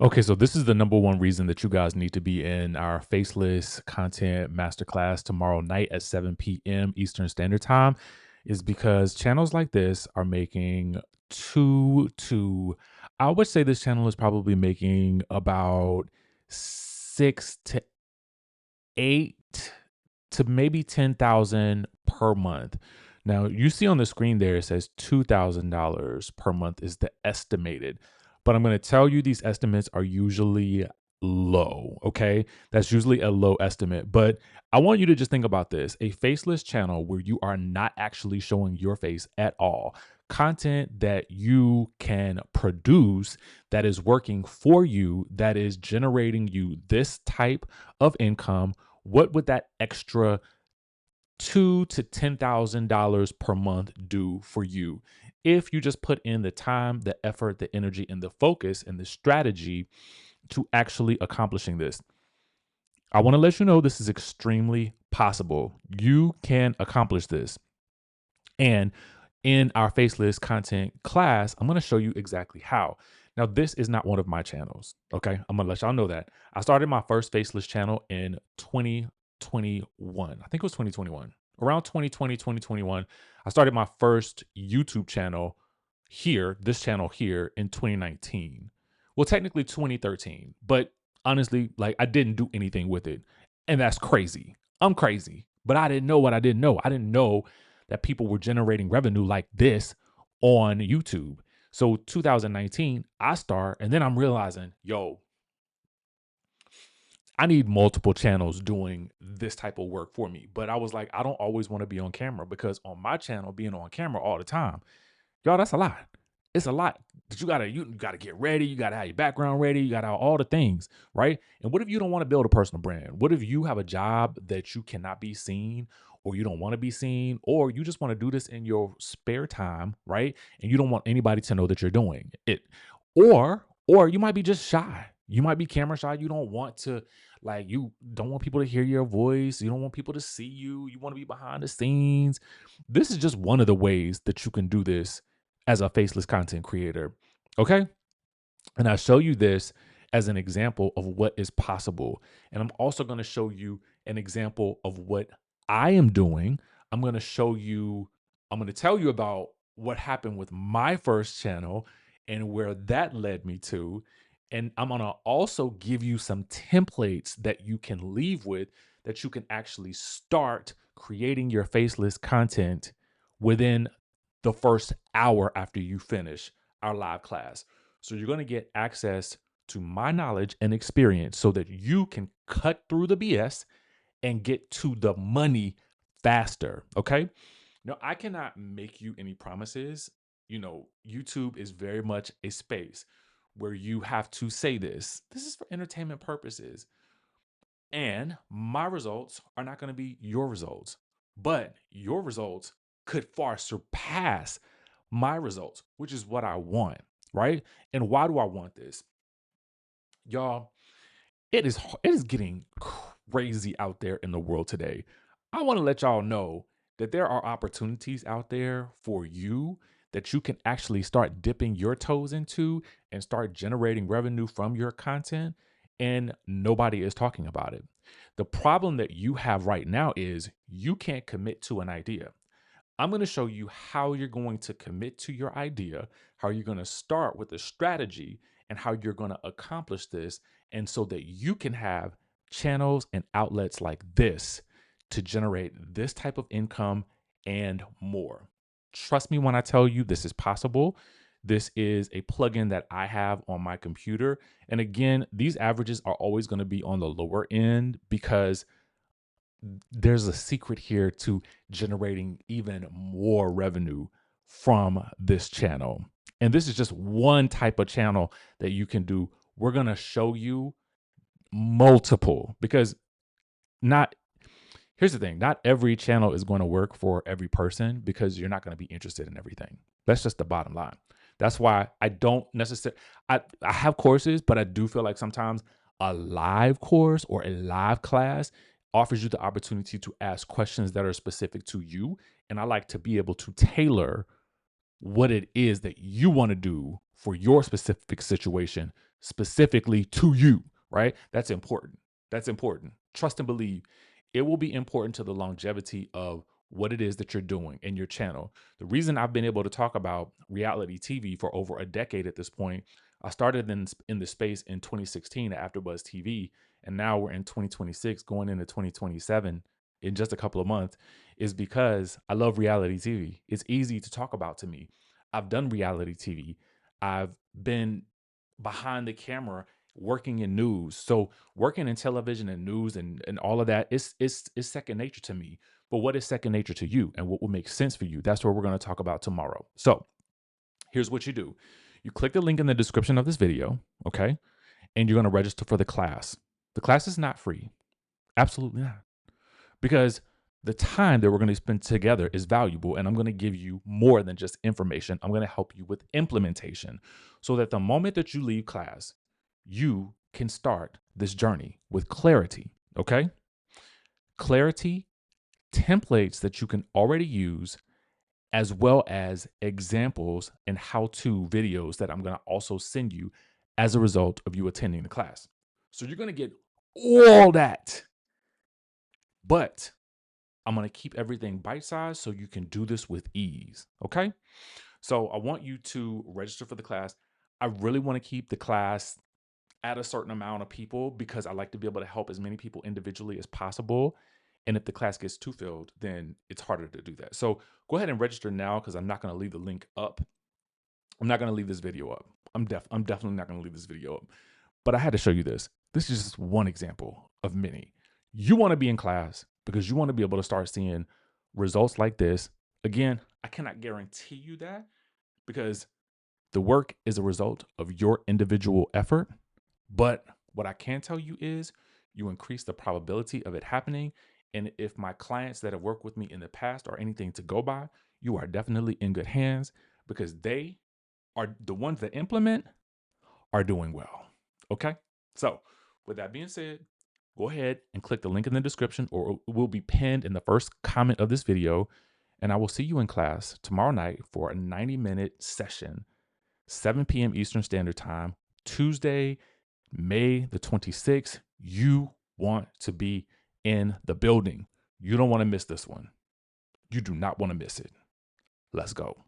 Okay, so this is the number one reason that you guys need to be in our Faceless content masterclass tomorrow night at 7 p.m. Eastern Standard Time, is because channels like this are making I would say this channel is probably making about 6 to 8 to maybe 10,000 per month. Now, you see on the screen there, it says $2,000 per month is the estimated. But I'm going to tell you these estimates are usually low. Okay. That's usually a low estimate. But I want you to just think about this: a faceless channel where you are not actually showing your face at all. Content that you can produce that is working for you, that is generating you this type of income. What would that extra $2,000 to $10,000 per month do for you if you just put in the time, the effort, the energy, and the focus and the strategy to actually accomplishing this? I want to let you know this is extremely possible. You can accomplish this. And in our Faceless content class, I'm going to show you exactly how. Now, this is not one of my channels. Okay. I'm going to let y'all know that. I started my first Faceless channel in 2021. I think it was 2021. Around 2020, 2021, I started my first YouTube channel here, this channel here, in 2019. Well, technically 2013, but honestly, like, I didn't do anything with it. And that's crazy. I'm crazy, but I didn't know what I didn't know. I didn't know that people were generating revenue like this on YouTube. So 2019, I start, and then I'm realizing, yo, I need multiple channels doing this type of work for me. But I was like, I don't always want to be on camera, because on my channel, being on camera all the time, y'all, that's a lot. It's a lot that you gotta get ready. You gotta have your background ready. You gotta have all the things, right? And what if you don't want to build a personal brand? What if you have a job that you cannot be seen, or you don't want to be seen, or you just want to do this in your spare time, right? And you don't want anybody to know that you're doing it. Or you might be just shy. You might be camera shy. You don't want to, like, you don't want people to hear your voice. You don't want people to see you. You want to be behind the scenes. This is just one of the ways that you can do this as a faceless content creator. Okay. And I show you this as an example of what is possible. And I'm also going to show you an example of what I am doing. I'm going to show you, I'm going to tell you about what happened with my first channel and where that led me to. And I'm going to also give you some templates that you can leave with, that you can actually start creating your faceless content within the first hour after you finish our live class. So you're going to get access to my knowledge and experience so that you can cut through the BS and get to the money faster. Okay. Now, I cannot make you any promises. YouTube is very much a space where you have to say this. This is for entertainment purposes. And my results are not going to be your results, but your results could far surpass my results, which is what I want, right? And why do I want this? Y'all, it is getting crazy out there in the world today. I want to let y'all know that there are opportunities out there for you that you can actually start dipping your toes into and start generating revenue from your content, and nobody is talking about it. The problem that you have right now is you can't commit to an idea. I'm going to show you how you're going to commit to your idea, how you're going to start with a strategy, and how you're going to accomplish this. And so that you can have channels and outlets like this to generate this type of income and more. Trust me when I tell you this is possible. This is a plugin that I have on my computer. And again, these averages are always going to be on the lower end because there's a secret here to generating even more revenue from this channel. And this is just one type of channel that you can do. We're going to show you multiple, because not here's the thing, not every channel is going to work for every person, because you're not going to be interested in everything. That's just the bottom line. That's why I don't necessarily, I have courses, but I do feel like sometimes a live course or a live class offers you the opportunity to ask questions that are specific to you. And I like to be able to tailor what it is that you want to do for your specific situation, specifically to you, right? That's important. That's important. Trust and believe. It will be important to the longevity of what it is that you're doing in your channel. The reason I've been able to talk about reality TV for over a decade at this point, I started in the space in 2016 at AfterBuzz TV, and now we're in 2026, going into 2027 in just a couple of months, is because I love reality TV. It's easy to talk about to me. I've done reality TV. I've been behind the camera working in news. So working in television and news and all of that is second nature to me. But what is second nature to you and what will make sense for you? That's what we're going to talk about tomorrow. So here's what you do. You click the link in the description of this video, okay? And you're going to register for the class. The class is not free. Absolutely not. Because the time that we're going to spend together is valuable, and I'm going to give you more than just information. I'm going to help you with implementation so that the moment that you leave class, you can start this journey with clarity, okay? Clarity, templates that you can already use, as well as examples and how-to videos that I'm going to also send you as a result of you attending the class. So you're going to get all that, but I'm going to keep everything bite-sized so you can do this with ease, okay? So I want you to register for the class. I really want to keep the class at a certain amount of people because I like to be able to help as many people individually as possible. And if the class gets too filled, then it's harder to do that. So go ahead and register now because I'm not going to leave the link up. I'm not going to leave this video up. I'm definitely not going to leave this video up. But I had to show you this. This is just one example of many. You want to be in class because you want to be able to start seeing results like this. Again, I cannot guarantee you that because the work is a result of your individual effort. But what I can tell you is you increase the probability of it happening. And if my clients that have worked with me in the past are anything to go by, you are definitely in good hands because they are the ones that implement are doing well. Okay. So with that being said, go ahead and click the link in the description or it will be pinned in the first comment of this video. And I will see you in class tomorrow night for a 90-minute session, 7 p.m. Eastern Standard Time, Tuesday, May the 26th. You want to be in the building. You don't want to miss this one. You do not want to miss it. Let's go.